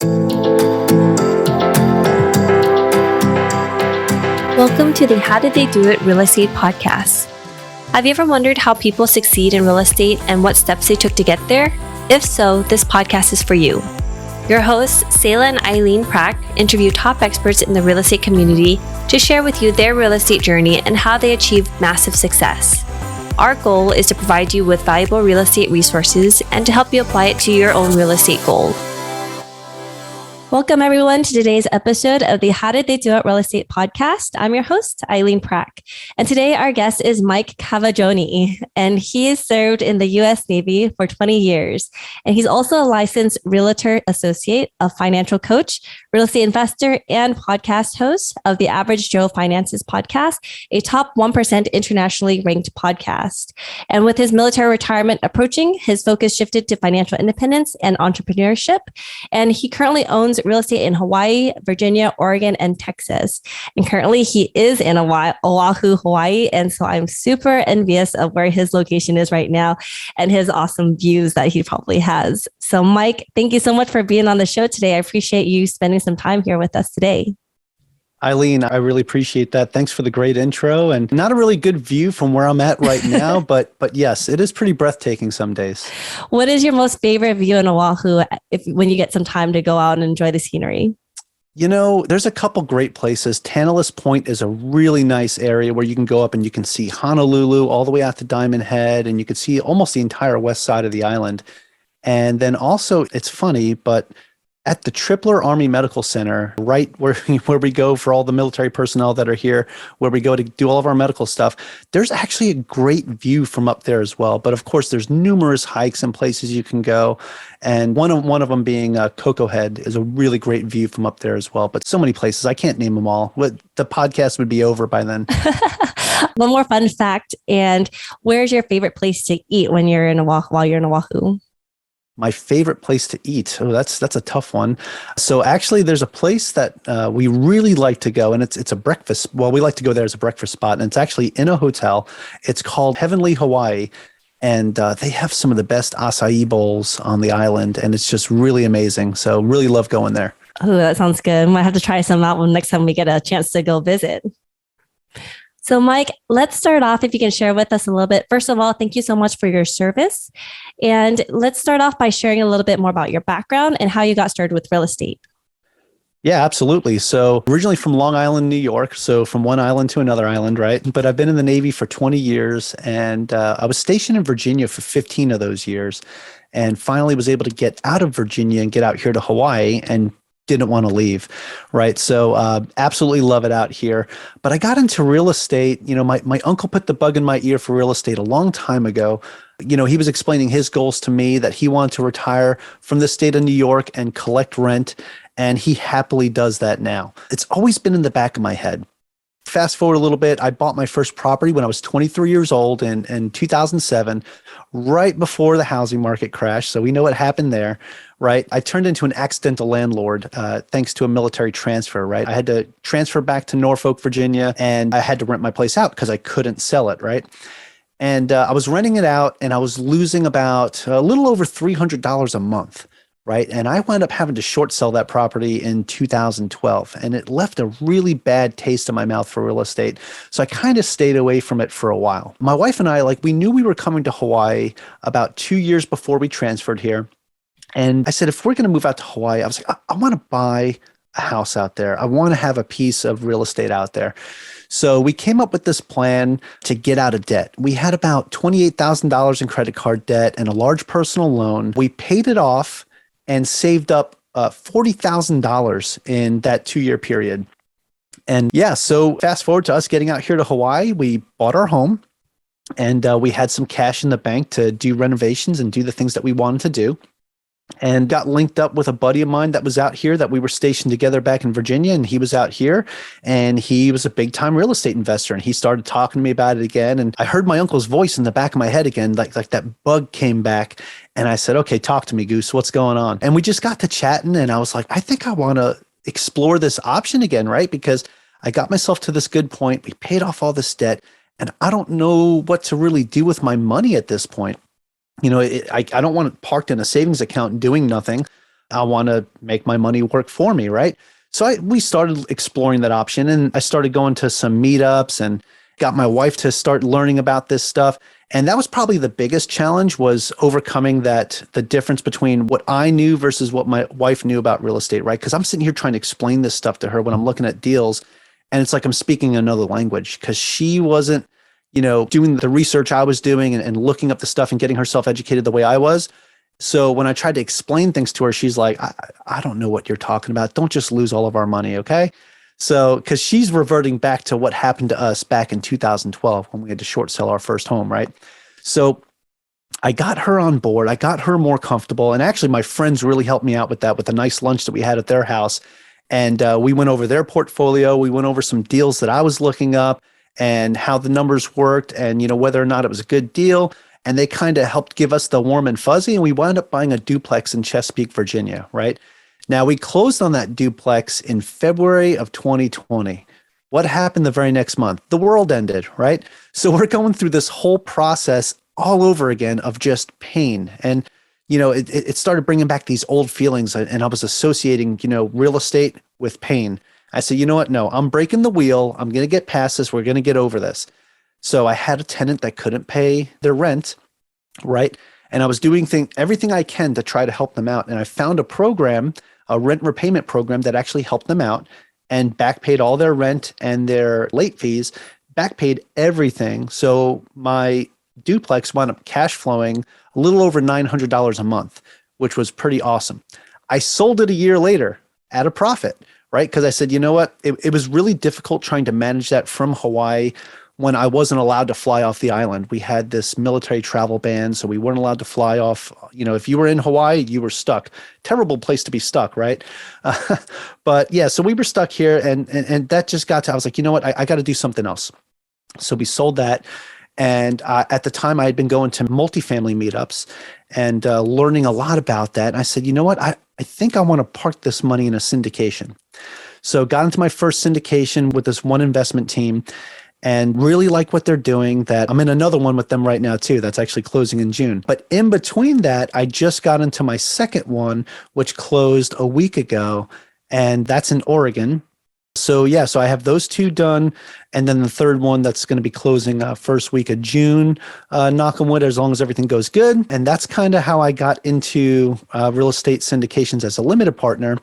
Welcome to the How Did They Do It Real Estate Podcast. Have you ever wondered how people succeed in real estate and what steps they took to get there? If so, this podcast is for you. Your hosts, Sayla and Eileen Prack, interview top experts in the real estate community to share with you their real estate journey and how they achieved massive success. Our goal is to provide you with valuable real estate resources and to help you apply it to your own real estate goal. Welcome, everyone, to today's episode of the How Did They Do It Real Estate Podcast. I'm your host, Eileen Prack. And today our guest is Mike Cavaggioni, and he has served in the U.S. Navy for 20 years. And he's also a licensed realtor associate, a financial coach, real estate investor, and podcast host of the Average Joe Finances podcast, a top 1% internationally ranked podcast. And with his military retirement approaching, his focus shifted to financial independence and entrepreneurship. And he currently owns real estate in Hawaii, Virginia, Oregon, and Texas. And currently he is in Oahu, Hawaii. And so I'm super envious of where his location is right now and his awesome views that he probably has. So Mike, thank you so much for being on the show today. I appreciate you spending some time here with us today. Eileen, I really appreciate that. Thanks for the great intro, and not a really good view from where I'm at right now, but yes, it is pretty breathtaking some days. What is your most favorite view in Oahu when you get some time to go out and enjoy the scenery? You know, there's a couple great places. Tantalus Point is a really nice area where you can go up and you can see Honolulu all the way out to Diamond Head, and you can see almost the entire west side of the island. And then also, it's funny, but at the Tripler Army Medical Center, right where we go for all the military personnel that are here, where we go to do all of our medical stuff, there's actually a great view from up there as well. But of course, there's numerous hikes and places you can go. And one of them being Cocoa Head is a really great view from up there as well. But so many places, I can't name them all. The podcast would be over by then. One more fun fact, and where's your favorite place to eat while you're in Oahu? My favorite place to eat. Oh, that's a tough one. So actually, there's a place that we really like to go, and it's a breakfast. Well, we like to go there as a breakfast spot, and it's actually in a hotel. It's called Heavenly Hawaii, and they have some of the best acai bowls on the island, and it's just really amazing. So really love going there. Oh, that sounds good. Might have to try some out next time we get a chance to go visit. So Mike, let's start off if you can share with us a little bit. First of all, thank you so much for your service. And let's start off by sharing a little bit more about your background and how you got started with real estate. Yeah, absolutely. So originally from Long Island, New York. So from one island to another island, right? But I've been in the Navy for 20 years, and I was stationed in Virginia for 15 of those years, and finally was able to get out of Virginia and get out here to Hawaii, and didn't want to leave, right? So absolutely love it out here. But I got into real estate. You know, my uncle put the bug in my ear for real estate a long time ago. You know, he was explaining his goals to me that he wanted to retire from the state of New York and collect rent, and he happily does that now. It's always been in the back of my head. Fast forward a little bit, I bought my first property when I was 23 years old in 2007, right before the housing market crashed. So we know what happened there, right? I turned into an accidental landlord thanks to a military transfer, right? I had to transfer back to Norfolk, Virginia, and I had to rent my place out because I couldn't sell it, right? And I was renting it out, and I was losing about a little over $300 a month. Right. And I wound up having to short sell that property in 2012, and it left a really bad taste in my mouth for real estate. So I kind of stayed away from it for a while. My wife and I, we knew we were coming to Hawaii about 2 years before we transferred here. And I said, if we're going to move out to Hawaii, I was like, I want to buy a house out there. I want to have a piece of real estate out there. So we came up with this plan to get out of debt. We had about $28,000 in credit card debt and a large personal loan. We paid it off and saved up $40,000 in that 2-year period. And yeah, so fast forward to us getting out here to Hawaii, we bought our home, and we had some cash in the bank to do renovations and do the things that we wanted to do. And got linked up with a buddy of mine that was out here that we were stationed together back in Virginia, and he was out here, and he was a big time real estate investor, and he started talking to me about it again. And I heard my uncle's voice in the back of my head again, like that bug came back. And I said, okay, talk to me, Goose, what's going on? And we just got to chatting, and I was like, I think I want to explore this option again, right? Because I got myself to this good point. We paid off all this debt, and I don't know what to really do with my money at this point. You know, I don't want it parked in a savings account doing nothing. I want to make my money work for me, right? So we started exploring that option, and I started going to some meetups and got my wife to start learning about this stuff. And that was probably the biggest challenge, was overcoming the difference between what I knew versus what my wife knew about real estate, right? Because I'm sitting here trying to explain this stuff to her when I'm looking at deals, and it's like I'm speaking another language because she wasn't, doing the research I was doing and looking up the stuff and getting herself educated the way I was. So when I tried to explain things to her, she's like, I don't know what you're talking about. Don't just lose all of our money, okay? So, because she's reverting back to what happened to us back in 2012 when we had to short sell our first home, right? So I got her on board. I got her more comfortable. And actually, my friends really helped me out with that, with a nice lunch that we had at their house. And we went over their portfolio. We went over some deals that I was looking up and how the numbers worked and, whether or not it was a good deal. And they kind of helped give us the warm and fuzzy. And we wound up buying a duplex in Chesapeake, Virginia, right? Now, we closed on that duplex in February of 2020. What happened the very next month? The world ended, right? So we're going through this whole process all over again of just pain. And, it started bringing back these old feelings, and I was associating, real estate with pain. I said, you know what? No, I'm breaking the wheel. I'm going to get past this. We're going to get over this. So I had a tenant that couldn't pay their rent, right? And I was doing everything I can to try to help them out. And I found a rent repayment program that actually helped them out and back paid all their rent and their late fees, back paid everything. So my duplex wound up cash flowing a little over $900 a month, which was pretty awesome. I sold it a year later at a profit, right? Because I said, you know what? It was really difficult trying to manage that from Hawaii when I wasn't allowed to fly off the island. We had this military travel ban, so we weren't allowed to fly off. If you were in Hawaii, you were stuck. Terrible place to be stuck, right? But yeah, so we were stuck here, and that just got to, I was like, you know what? I got to do something else. So we sold that. And at the time, I had been going to multifamily meetups and learning a lot about that. And I said, you know what? I think I want to park this money in a syndication. So got into my first syndication with this one investment team, and really like what they're doing. That I'm in another one with them right now too. That's actually closing in June. But in between that, I just got into my second one, which closed a week ago, and that's in Oregon. So yeah, so I have those two done, and then the third one that's going to be closing first week of June, knock on wood, as long as everything goes good. And that's kind of how I got into real estate syndications as a limited partner.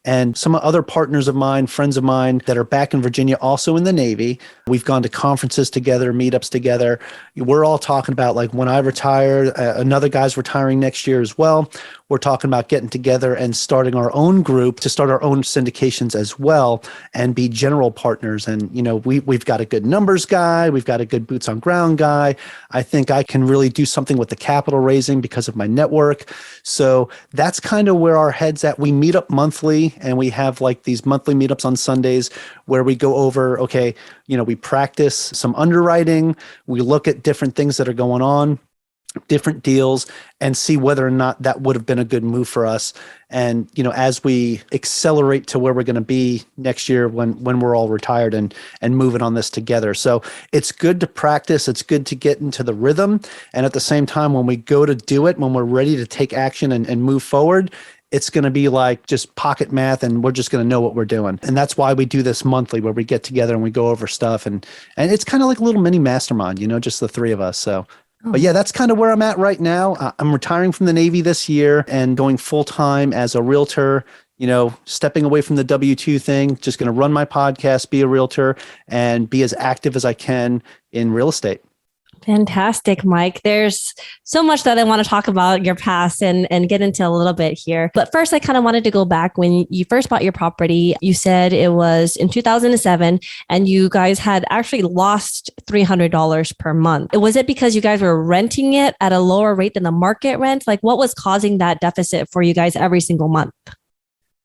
And some other partners of mine, friends of mine that are back in Virginia, also in the Navy, we've gone to conferences together, meetups together. We're all talking about, like, when I retire, another guy's retiring next year as well. We're talking about getting together and starting our own group to start our own syndications as well and be general partners. And, we've got a good numbers guy. We've got a good boots on ground guy. I think I can really do something with the capital raising because of my network. So that's kind of where our head's at. We meet up monthly, and we have like these monthly meetups on Sundays where we go over, okay, we practice some underwriting. We look at different things that are going on, different deals, and see whether or not that would have been a good move for us. And, as we accelerate to where we're going to be next year when we're all retired and moving on this together. So it's good to practice. It's good to get into the rhythm. And at the same time, when we go to do it, when we're ready to take action and move forward, it's going to be like just pocket math, and we're just going to know what we're doing. And that's why we do this monthly, where we get together and we go over stuff. And it's kind of like a little mini mastermind, just the three of us. So, But yeah, that's kind of where I'm at right now. I'm retiring from the Navy this year and going full time as a realtor, stepping away from the W-2 thing, just going to run my podcast, be a realtor, and be as active as I can in real estate. Fantastic, Mike. There's so much that I want to talk about your past and get into a little bit here. But first, I kind of wanted to go back when you first bought your property. You said it was in 2007, and you guys had actually lost $300 per month. Was it because you guys were renting it at a lower rate than the market rent? Like, what was causing that deficit for you guys every single month?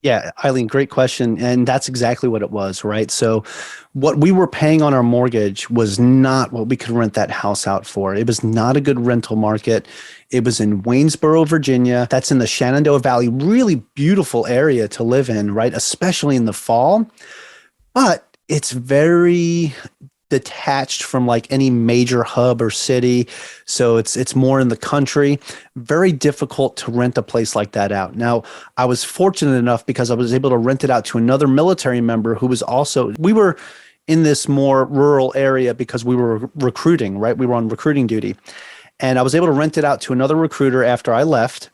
Yeah, Eileen, great question. And that's exactly what it was, right? So what we were paying on our mortgage was not what we could rent that house out for. It was not a good rental market. It was in Waynesboro, Virginia. That's in the Shenandoah Valley, really beautiful area to live in, right? Especially in the fall. But it's very detached from like any major hub or city. So it's more in the country. Very difficult to rent a place like that out. Now, I was fortunate enough because I was able to rent it out to another military member who was also, we were in this more rural area because we were recruiting, right? We were on recruiting duty. And I was able to rent it out to another recruiter after I left,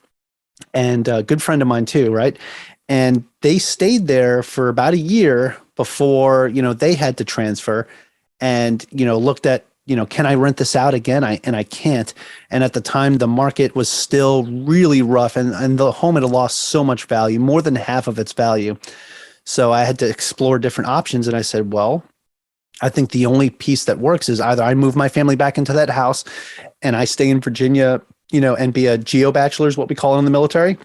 and a good friend of mine too, right? And they stayed there for about a year before, they had to transfer, and, looked at, can I rent this out again? I can't. And at the time, the market was still really rough, and the home had lost so much value, more than half of its value. So I had to explore different options. And I said, well, I think the only piece that works is either I move my family back into that house and I stay in Virginia, and be a geo bachelor is what we call it in the military,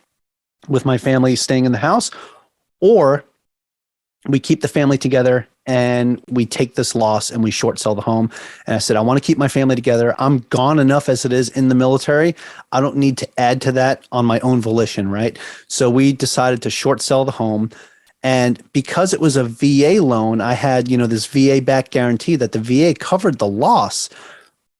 with my family staying in the house, or we keep the family together and we take this loss and we short sell the home. And I said, I want to keep my family together. I'm gone enough as it is in the military. I don't need to add to that on my own volition, right? So we decided to short sell the home. And because it was a VA loan, I had, this VA back guarantee that the VA covered the loss,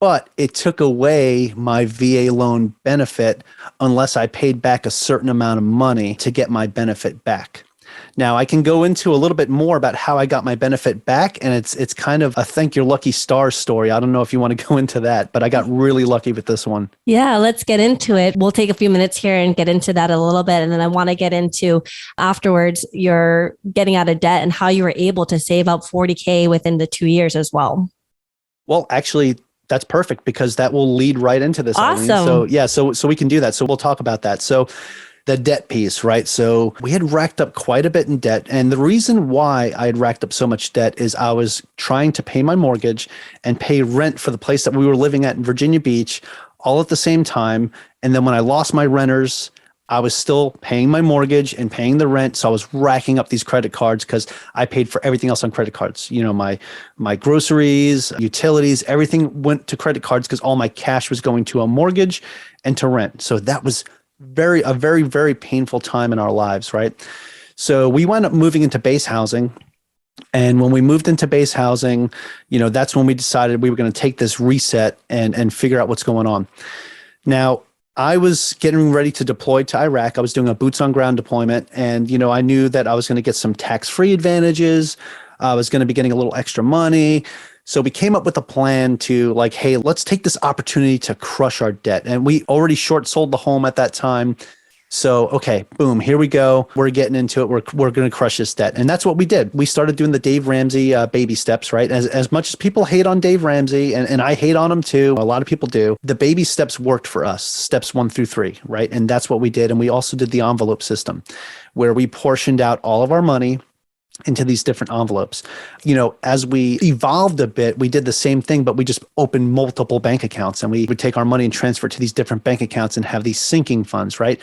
but it took away my VA loan benefit unless I paid back a certain amount of money to get my benefit back. Now, I can go into a little bit more about how I got my benefit back, and it's kind of a thank your lucky stars story. I don't know if you want to go into that, but I got really lucky with this one. Yeah, let's get into it. We'll take a few minutes here and get into that a little bit. And then I want to get into afterwards, your getting out of debt and how you were able to save up $40K within the 2 years as well. Well, actually, that's perfect because that will lead right into this. Awesome. Eileen. So yeah, so we can do that. So we'll talk about that. So the debt piece, right? So we had racked up quite a bit in debt. And the reason why I had racked up so much debt is I was trying to pay my mortgage and pay rent for the place that we were living at in Virginia Beach all at the same time. And then when I lost my renters, I was still paying my mortgage and paying the rent. So I was racking up these credit cards because I paid for everything else on credit cards. My groceries, utilities, everything went to credit cards because all my cash was going to a mortgage and to rent. So that was a very, very painful time in our lives, right? So we wound up moving into base housing. And when we moved into base housing, that's when we decided we were going to take this reset and figure out what's going on. Now, I was getting ready to deploy to Iraq. I was doing a boots on ground deployment. And, I knew that I was going to get some tax-free advantages. I was going to be getting a little extra money. So we came up with a plan to like, hey, let's take this opportunity to crush our debt. And we already short sold the home at that time. So, okay, boom, here we go. We're getting into it. We're going to crush this debt. And that's what we did. We started doing the Dave Ramsey baby steps, right? As much as people hate on Dave Ramsey, and I hate on him too, a lot of people do, the baby steps worked for us, steps 1 through 3, right? And that's what we did. And we also did the envelope system where we portioned out all of our money into these different envelopes. As we evolved a bit, we did the same thing, but we just opened multiple bank accounts, and we would take our money and transfer it to these different bank accounts and have these sinking funds, right?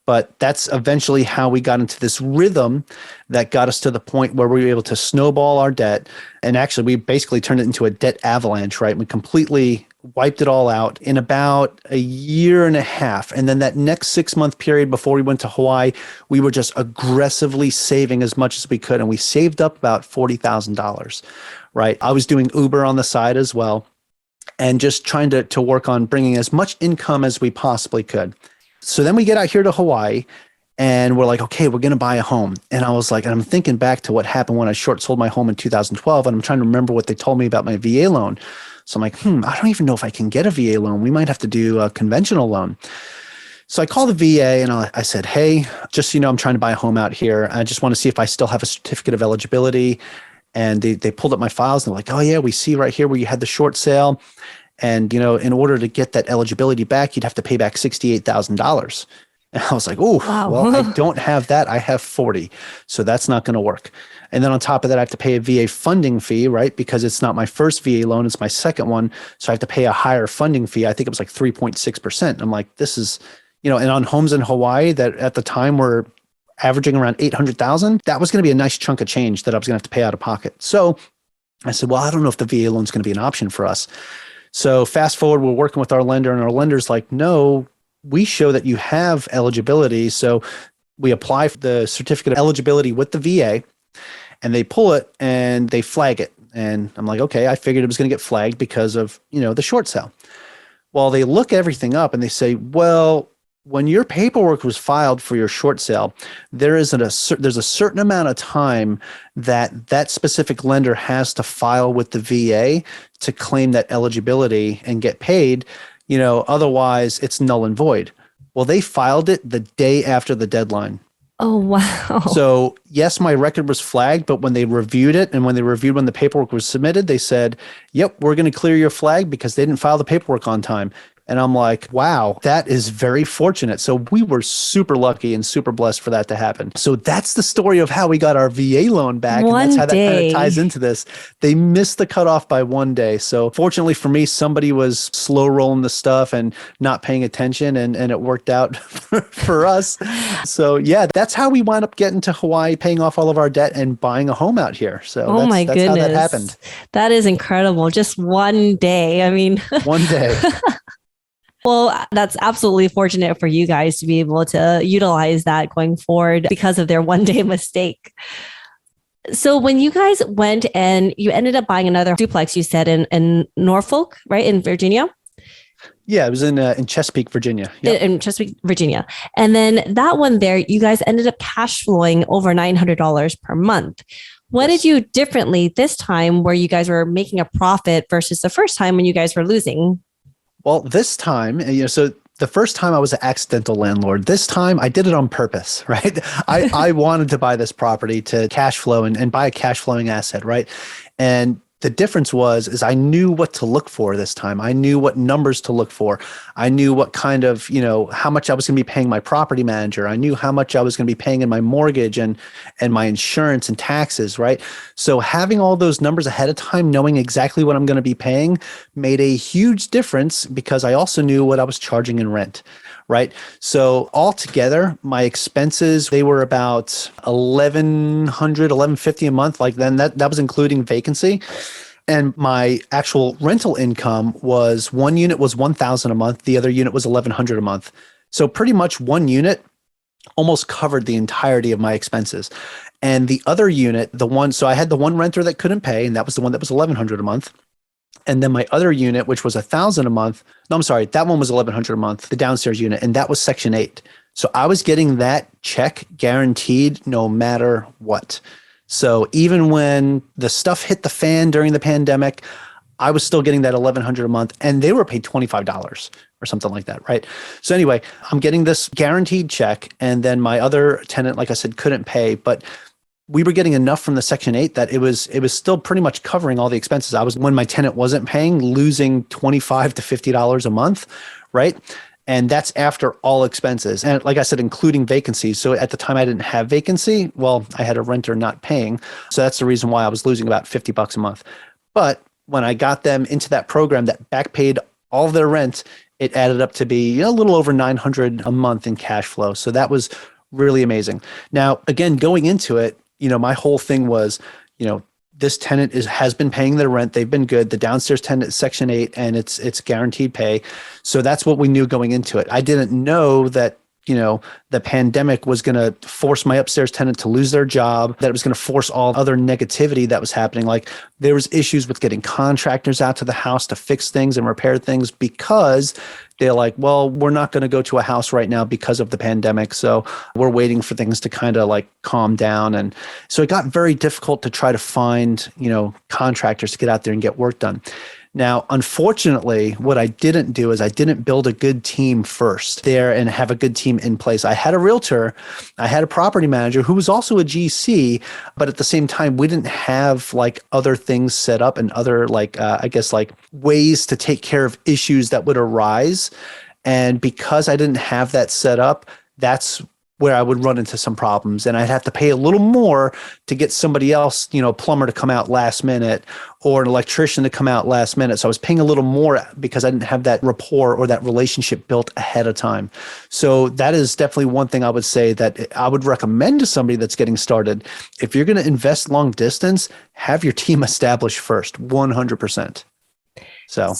But that's eventually how we got into this rhythm that got us to the point where we were able to snowball our debt. And actually, we basically turned it into a debt avalanche, right? We completely wiped it all out in about a year and a half. And then that next 6-month period before we went to Hawaii, we were just aggressively saving as much as we could. And we saved up about $40,000, right? I was doing Uber on the side as well, and just trying to work on bringing as much income as we possibly could. So then we get out here to Hawaii and we're like, okay, we're going to buy a home. And I was like, and I'm thinking back to what happened when I short sold my home in 2012. And I'm trying to remember what they told me about my VA loan. So I'm like, I don't even know if I can get a VA loan. We might have to do a conventional loan. So I called the VA and I said, hey, just so you know, I'm trying to buy a home out here. I just want to see if I still have a certificate of eligibility. And they pulled up my files and they're like, oh yeah, we see right here where you had the short sale. And, in order to get that eligibility back, you'd have to pay back $68,000. And I was like, oh, wow. Well, I don't have that. I have 40. So that's not going to work. And then on top of that, I have to pay a VA funding fee, right? Because it's not my first VA loan, it's my second one. So I have to pay a higher funding fee. I think it was like 3.6%. I'm like, this is, and on homes in Hawaii that at the time were averaging around 800,000, that was going to be a nice chunk of change that I was going to have to pay out of pocket. So I said, well, I don't know if the VA loan is going to be an option for us. So fast forward, we're working with our lender, and our lender's like, no, we show that you have eligibility. So we apply for the certificate of eligibility with the VA, and they pull it and they flag it. And I'm like, okay, I figured it was going to get flagged because of, the short sale. Well, they look everything up and they say, well, when your paperwork was filed for your short sale, there's a certain amount of time that specific lender has to file with the VA to claim that eligibility and get paid. Otherwise it's null and void. Well, they filed it the day after the deadline. Oh, wow. So yes, my record was flagged, but when they reviewed it and when the paperwork was submitted, they said, yep, we're going to clear your flag because they didn't file the paperwork on time. And I'm like, wow, that is very fortunate. So we were super lucky and super blessed for that to happen. So that's the story of how we got our VA loan back. And that's how that kind of ties into this. They missed the cutoff by one day. So fortunately for me, somebody was slow rolling the stuff and not paying attention, and it worked out for us. So yeah, that's how we wound up getting to Hawaii, paying off all of our debt and buying a home out here. So that's how that happened. That is incredible. Just one day. I mean, one day. Well, that's absolutely fortunate for you guys to be able to utilize that going forward because of their one day mistake. So when you guys went and you ended up buying another duplex, you said in Norfolk, right? In Virginia? Yeah, it was in Chesapeake, Virginia. Yep. In Chesapeake, Virginia. And then that one there, you guys ended up cash flowing over $900 per month. What did you do differently this time where you guys were making a profit versus the first time when you guys were losing? Well, this time, so the first time I was an accidental landlord. This time I did it on purpose, right? I wanted to buy this property to cash flow and buy a cash flowing asset, right? And the difference is I knew what to look for this time. I knew what numbers to look for. I knew what kind of, how much I was going to be paying my property manager. I knew how much I was going to be paying in my mortgage and my insurance and taxes, right? So having all those numbers ahead of time, knowing exactly what I'm going to be paying made a huge difference because I also knew what I was charging in rent. Right. So altogether, my expenses, they were about $1,150 a month. Like then that was including vacancy. And my actual rental income was one unit was $1,000 a month. The other unit was $1,100 a month. So pretty much one unit almost covered the entirety of my expenses. And the other unit, so I had the one renter that couldn't pay, and that was the one that was $1,100 a month. And then my other unit, which was $1,000 a month. No, I'm sorry. That one was $1,100 a month, the downstairs unit. And that was Section 8. So I was getting that check guaranteed no matter what. So even when the stuff hit the fan during the pandemic, I was still getting that $1,100 a month, and they were paid $25 or something like that. Right. So anyway, I'm getting this guaranteed check. And then my other tenant, like I said, couldn't pay, but we were getting enough from the Section 8 that it was still pretty much covering all the expenses. I was, when my tenant wasn't paying, losing $25 to $50 a month, right? And that's after all expenses. And like I said, including vacancies. So at the time I didn't have vacancy. Well, I had a renter not paying. So that's the reason why I was losing about $50 a month. But when I got them into that program that back paid all of their rent, it added up to be a little over $900 a month in cash flow. So that was really amazing. Now, again, going into it, my whole thing was, this tenant has been paying their rent. They've been good. The downstairs tenant is Section 8 and it's guaranteed pay. So that's what we knew going into it. I didn't know that, the pandemic was going to force my upstairs tenant to lose their job, that it was going to force all other negativity that was happening. Like there was issues with getting contractors out to the house to fix things and repair things because they're like, well, we're not going to go to a house right now because of the pandemic. So we're waiting for things to kind of like calm down. And so it got very difficult to try to find, contractors to get out there and get work done. Now, unfortunately, what I didn't do is I didn't build a good team first there and have a good team in place. I had a realtor, I had a property manager who was also a GC, but at the same time, we didn't have like other things set up and other ways to take care of issues that would arise. And because I didn't have that set up, that's where I would run into some problems, and I'd have to pay a little more to get somebody else, a plumber to come out last minute or an electrician to come out last minute. So I was paying a little more because I didn't have that rapport or that relationship built ahead of time. So that is definitely one thing I would say that I would recommend to somebody that's getting started. If you're going to invest long distance, have your team established first, 100%. So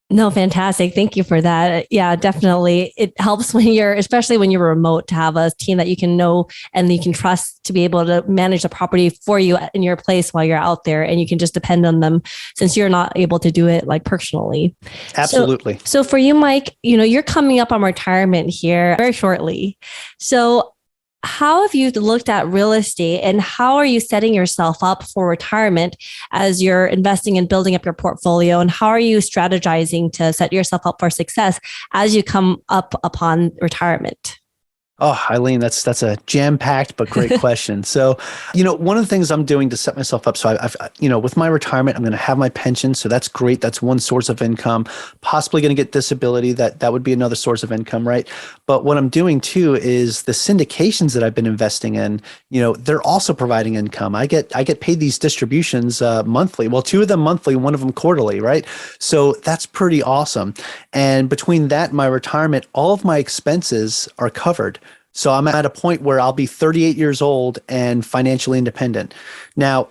No, fantastic. Thank you for that. Yeah, definitely. It helps especially when you're remote, to have a team that you can know and you can trust to be able to manage the property for you in your place while you're out there. And you can just depend on them since you're not able to do it like personally. So, Absolutely. so for you, Mike, you're coming up on retirement here very shortly. So how have you looked at real estate and how are you setting yourself up for retirement as you're investing and building up your portfolio? And how are you strategizing to set yourself up for success as you come up upon retirement? Oh, Eileen, that's a jam-packed but great question. So, one of the things I'm doing to set myself up, so with my retirement, I'm going to have my pension, so that's great. That's one source of income. Possibly going to get disability. That would be another source of income, right? But what I'm doing too is the syndications that I've been investing in. They're also providing income. I get paid these distributions monthly. Well, two of them monthly, one of them quarterly, right? So that's pretty awesome. And between that and my retirement, all of my expenses are covered. So I'm at a point where I'll be 38 years old and financially independent. Now,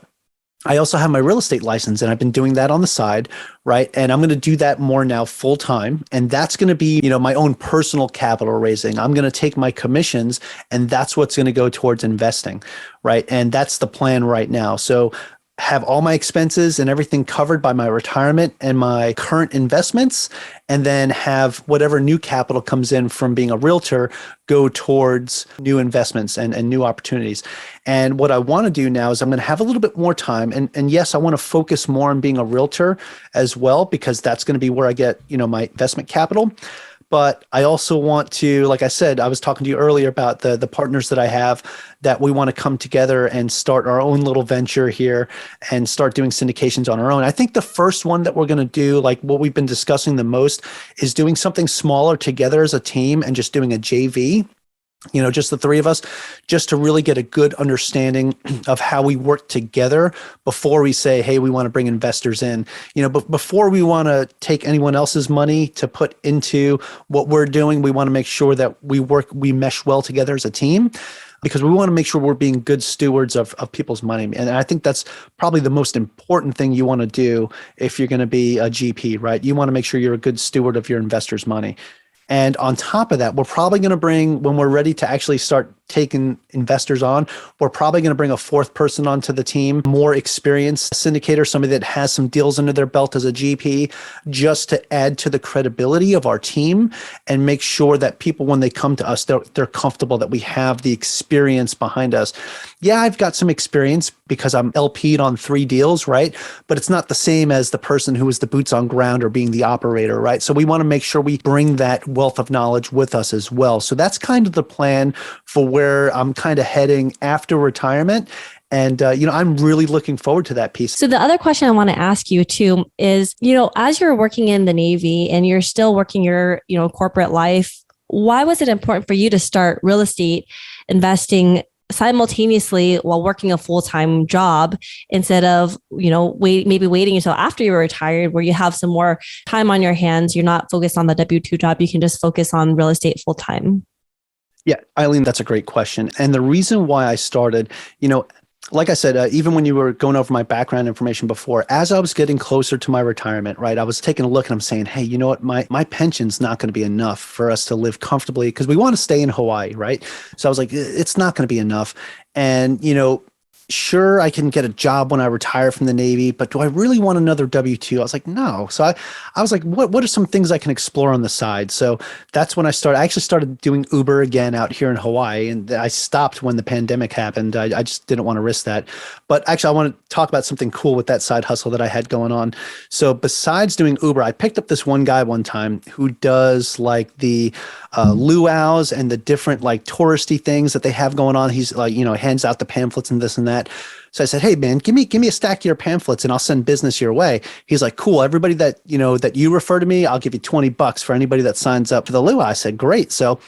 I also have my real estate license and I've been doing that on the side, right? And I'm going to do that more now full time. And that's going to be, my own personal capital raising. I'm going to take my commissions and that's what's going to go towards investing, right? And that's the plan right now. So have all my expenses and everything covered by my retirement and my current investments, and then have whatever new capital comes in from being a realtor go towards new investments and new opportunities. And what I want to do now is I'm going to have a little bit more time. And yes, I want to focus more on being a realtor as well, because that's going to be where I get, my investment capital. But I also want to, like I said, I was talking to you earlier about the partners that I have, that we want to come together and start our own little venture here and start doing syndications on our own. I think the first one that we're going to do, like what we've been discussing the most, is doing something smaller together as a team and just doing a JV. Just the three of us, just to really get a good understanding of how we work together before we say, hey, we want to bring investors in. But before we want to take anyone else's money to put into what we're doing, we want to make sure that we mesh well together as a team, because we want to make sure we're being good stewards of people's money. And I think that's probably the most important thing you want to do if you're going to be a GP, right? You want to make sure you're a good steward of your investors' money. And on top of that, we're probably going to bring, when we're ready to actually start taking investors on, we're probably going to bring a fourth person onto the team, more experienced syndicator, somebody that has some deals under their belt as a GP, just to add to the credibility of our team and make sure that people, when they come to us, they're comfortable that we have the experience behind us. Yeah, I've got some experience because I'm LP'd on 3 deals, right? But it's not the same as the person who is the boots on ground or being the operator, right? So we want to make sure we bring that wealth of knowledge with us as well. So that's kind of the plan for where I'm kind of heading after retirement. And, I'm really looking forward to that piece. So the other question I want to ask you too is, as you're working in the Navy and you're still working your, corporate life, why was it important for you to start real estate investing simultaneously while working a full-time job instead of, maybe waiting until after you're retired where you have some more time on your hands? You're not focused on the W-2 job. You can just focus on real estate full-time. Yeah, Eileen, that's a great question. And the reason why I started, like I said, even when you were going over my background information before, as I was getting closer to my retirement, right, I was taking a look and I'm saying, hey, you know what, my pension's not going to be enough for us to live comfortably because we want to stay in Hawaii, right? So I was like, it's not going to be enough. And, sure, I can get a job when I retire from the Navy, but do I really want another W-2? I was like, no. So I was like, what are some things I can explore on the side? So that's when I actually started doing Uber again out here in Hawaii. And I stopped when the pandemic happened. I just didn't want to risk that. But actually, I want to talk about something cool with that side hustle that I had going on. So besides doing Uber, I picked up this one guy one time who does like the luau's and the different like touristy things that they have going on. He's like, hands out the pamphlets and this and that. So I said, hey man, give me a stack of your pamphlets and I'll send business your way. He's like, cool. Everybody that, that you refer to me, I'll give you $20 for anybody that signs up for the luau. I said, great. So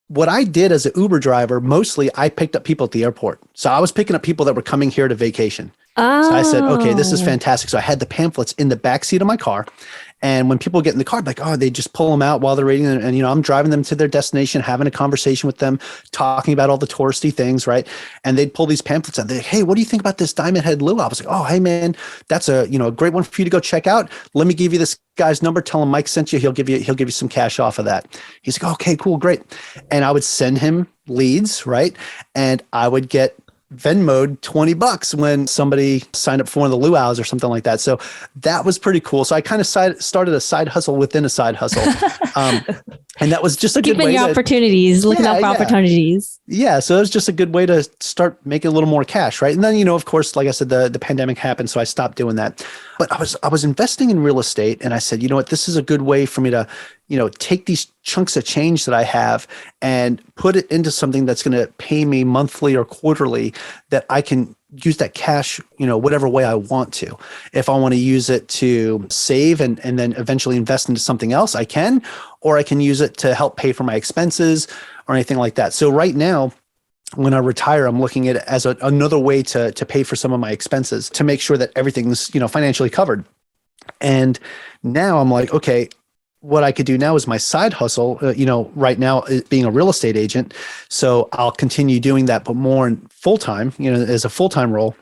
what I did as an Uber driver, mostly I picked up people at the airport. So I was picking up people that were coming here to vacation. Oh. So I said, okay, this is fantastic. So I had the pamphlets in the backseat of my car. And when people get in the car, like, oh, they just pull them out while they're reading. And, I'm driving them to their destination, having a conversation with them, talking about all the touristy things, right? And they'd pull these pamphlets out. They're like, hey, what do you think about this Diamond Head luau? I was like, oh, hey, man, that's a great one for you to go check out. Let me give you this guy's number. Tell him Mike sent you. He'll give you some cash off of that. He's like, okay, cool, great. And I would send him leads, right? And I would get Venmo'd $20 when somebody signed up for one of the luau's or something like that. So that was pretty cool. So I kind of started a side hustle within a side hustle. And that was just a good way Keeping your opportunities, looking out for opportunities. Yeah. So it was just a good way to start making a little more cash, right? And then, of course, like I said, the pandemic happened, so I stopped doing that. But I was investing in real estate, and I said, you know what, this is a good way for me to, take these chunks of change that I have and put it into something that's going to pay me monthly or quarterly, that I can use that cash, whatever way I want to. If I want to use it to save and then eventually invest into something else, I can, or I can use it to help pay for my expenses or anything like that. So right now, when I retire, I'm looking at it as another way to pay for some of my expenses, to make sure that everything's, financially covered. And now I'm like, okay, what I could do now is my side hustle, right now is being a real estate agent. So I'll continue doing that, but more in full-time, as a full-time role,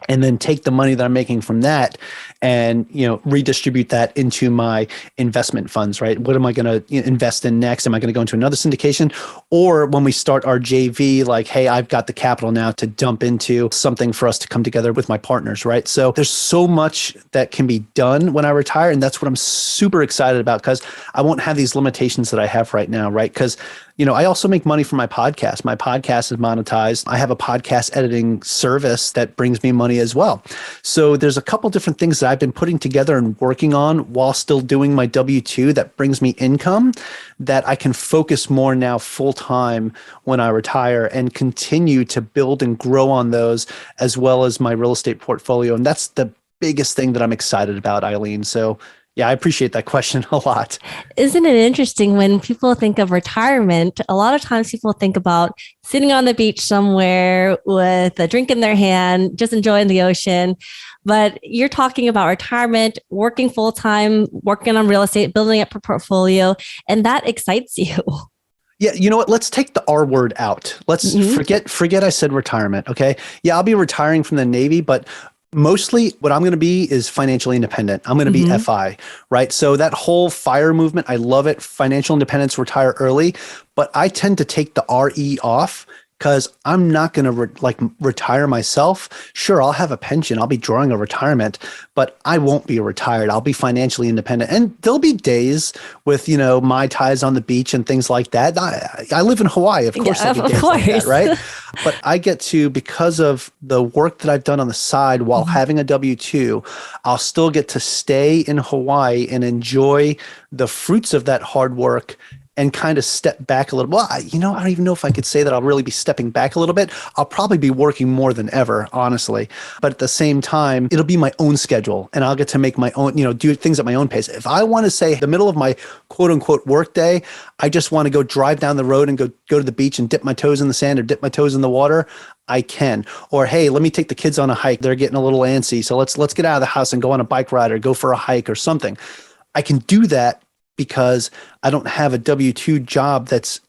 and then take the money that I'm making from that and, redistribute that into my investment funds, right? What am I going to invest in next? Am I going to go into another syndication? Or when we start our JV, like, hey, I've got the capital now to dump into something for us to come together with my partners, right? So there's so much that can be done when I retire. And that's what I'm super excited about, because I won't have these limitations that I have right now, right? Because I also make money from my podcast. My podcast is monetized. I have a podcast editing service that brings me money as well. So there's a couple different things that I've been putting together and working on while still doing my W-2 that brings me income, that I can focus more now full-time when I retire and continue to build and grow on those, as well as my real estate portfolio. And that's the biggest thing that I'm excited about, Eileen. So yeah, I appreciate that question a lot. Isn't it interesting when people think of retirement? A lot of times people think about sitting on the beach somewhere with a drink in their hand, just enjoying the ocean. But you're talking about retirement, working full time, working on real estate, building up a portfolio, and that excites you. Yeah, you know what? Let's take the R word out. Let's forget I said retirement, okay? Yeah, I'll be retiring from the Navy, but mostly what I'm going to be is financially independent. I'm going to be FI, right? So that whole FIRE movement, I love it. Financial independence, retire early. But I tend to take the RE off, because I'm not going to retire myself. Sure, I'll have a pension. I'll be drawing a retirement, but I won't be retired. I'll be financially independent. And there'll be days with, Mai Tais on the beach and things like that. I live in Hawaii. Of course, yeah, there'll be days like that, right? But I get to, because of the work that I've done on the side while having a W-2, I'll still get to stay in Hawaii and enjoy the fruits of that hard work and kind of step back a little. Well, I don't even know if I could say that I'll really be stepping back a little bit. I'll probably be working more than ever, honestly. But at the same time, it'll be my own schedule, and I'll get to make my own, do things at my own pace. If I want to say the middle of my quote unquote work day, I just want to go drive down the road and go to the beach and dip my toes in the sand or dip my toes in the water, I can. Or, hey, let me take the kids on a hike. They're getting a little antsy. So let's get out of the house and go on a bike ride or go for a hike or something. I can do that because I don't have a W-2 job that's,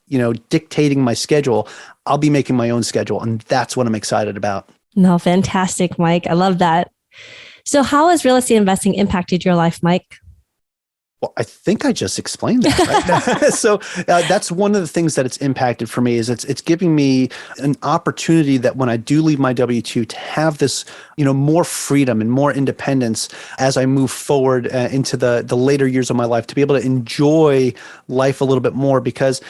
dictating my schedule. I'll be making my own schedule. And that's what I'm excited about. No, fantastic, Mike. I love that. So how has real estate investing impacted your life, Mike? Well, I think I just explained that. Right? So that's one of the things that it's impacted for me, is it's giving me an opportunity that when I do leave my W-2 to have this, more freedom and more independence as I move forward into the later years of my life, to be able to enjoy life a little bit more, because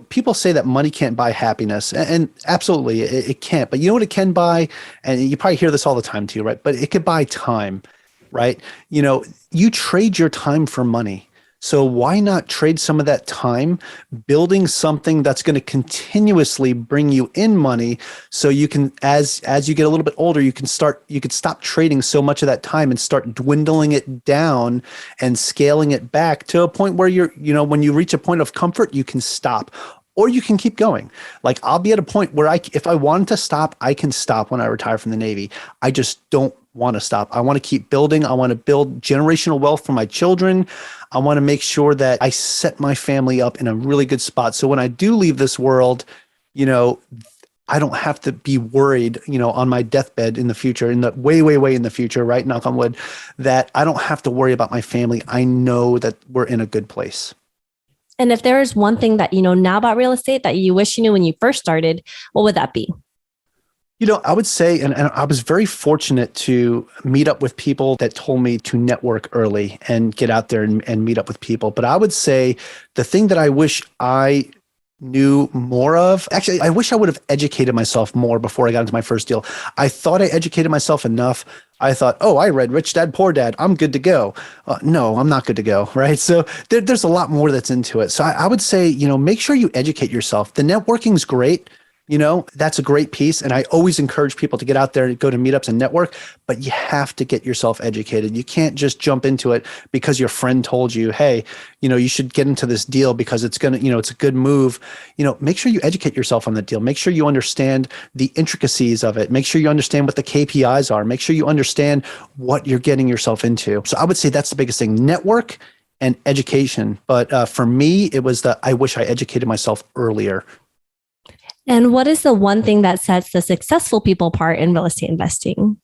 people say that money can't buy happiness, and absolutely it can't. But you know what it can buy? And you probably hear this all the time too, right? But it could buy time. Right? You trade your time for money. So why not trade some of that time building something that's going to continuously bring you in money, so you can, as you get a little bit older, you could stop trading so much of that time and start dwindling it down and scaling it back to a point where when you reach a point of comfort, you can stop. or you can keep going. Like I'll be at a point where if I wanted to stop, I can stop when I retire from the Navy. I just don't want to stop. I want to keep building. I want to build generational wealth for my children. I want to make sure that I set my family up in a really good spot. So when I do leave this world, I don't have to be worried, on my deathbed in the future, in the way in the future, right? Knock on wood, that I don't have to worry about my family. I know that we're in a good place. And if there is one thing that you know now about real estate that you wish you knew when you first started, what would that be? I would say, and I was very fortunate to meet up with people that told me to network early and get out there and meet up with people. But I would say the thing that I wish I knew more of. Actually, I wish I would have educated myself more before I got into my first deal. I thought I educated myself enough. I thought, oh, I read Rich Dad, Poor Dad. I'm good to go. No, I'm not good to go, right? So there's a lot more that's into it. So I would say, make sure you educate yourself. The networking's great. That's a great piece. And I always encourage people to get out there and go to meetups and network, but you have to get yourself educated. You can't just jump into it because your friend told you, hey, you should get into this deal because it's going to, it's a good move. Make sure you educate yourself on that deal. Make sure you understand the intricacies of it. Make sure you understand what the KPIs are. Make sure you understand what you're getting yourself into. So I would say that's the biggest thing, network and education. But for me, it was I wish I educated myself earlier. And what is the one thing that sets the successful people apart in real estate investing?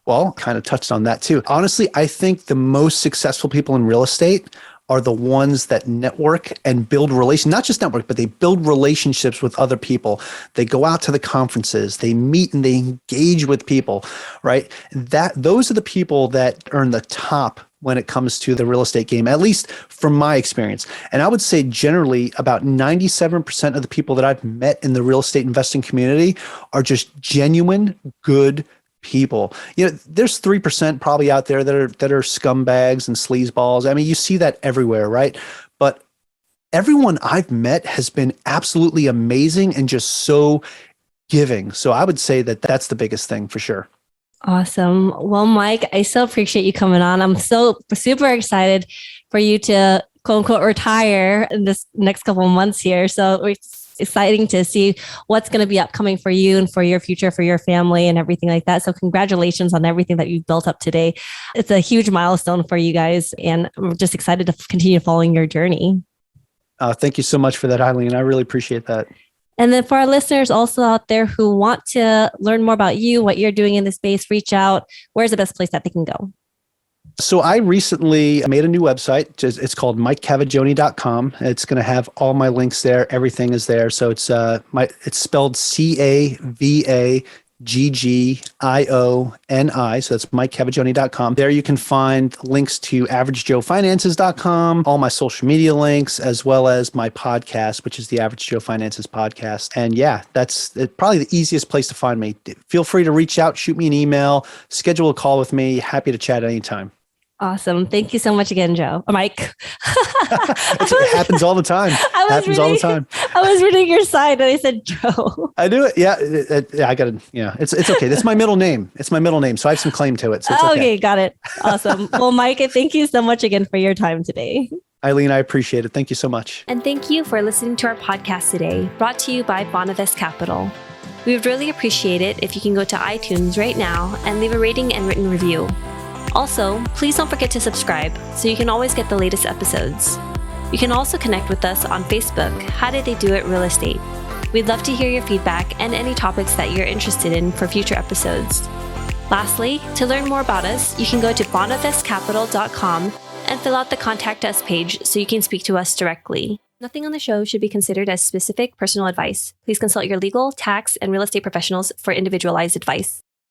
Well, kind of touched on that too. Honestly, I think the most successful people in real estate are the ones that network and build relations, not just network, but they build relationships with other people. They go out to the conferences, they meet and they engage with people, right? Those are the people that earn the top when it comes to the real estate game, at least from my experience. And I would say generally about 97% of the people that I've met in the real estate investing community are just genuine, good people. There's 3% probably out there that are scumbags and sleazeballs. I mean, you see that everywhere, right? But everyone I've met has been absolutely amazing and just so giving. So I would say that that's the biggest thing for sure. Awesome. Well, Mike, I so appreciate you coming on. I'm so super excited for you to quote unquote retire in this next couple of months here. So it's exciting to see what's going to be upcoming for you and for your future, for your family and everything like that. So congratulations on everything that you've built up today. It's a huge milestone for you guys. And I'm just excited to continue following your journey. Thank you so much for that, Eileen. I really appreciate that. And then for our listeners also out there who want to learn more about you, what you're doing in this space, reach out. Where's the best place that they can go? So I recently made a new website. It's called MikeCavaggioni.com. It's going to have all my links there. Everything is there. So it's spelled CAVAGGIONI. So that's MikeCavaggioni.com. There you can find links to AverageJoeFinances.com, all my social media links, as well as my podcast, which is the Average Joe Finances podcast. And yeah, that's probably the easiest place to find me. Feel free to reach out, shoot me an email, schedule a call with me. Happy to chat anytime. Awesome. Thank you so much again, Joe. Or Mike. It happens all the time. All the time. I was reading your side and I said Joe. I do it. Yeah. I got to, it's okay. That's my middle name. It's my middle name. So I have some claim to it. So it's okay. Got it. Awesome. Well, Mike, thank you so much again for your time today. Eileen, I appreciate it. Thank you so much. And thank you for listening to our podcast today, brought to you by Bonavest Capital. We would really appreciate it if you can go to iTunes right now and leave a rating and written review. Also, please don't forget to subscribe so you can always get the latest episodes. You can also connect with us on Facebook, How Did They Do It Real Estate. We'd love to hear your feedback and any topics that you're interested in for future episodes. Lastly, to learn more about us, you can go to bonavestcapital.com and fill out the Contact Us page so you can speak to us directly. Nothing on the show should be considered as specific personal advice. Please consult your legal, tax, and real estate professionals for individualized advice.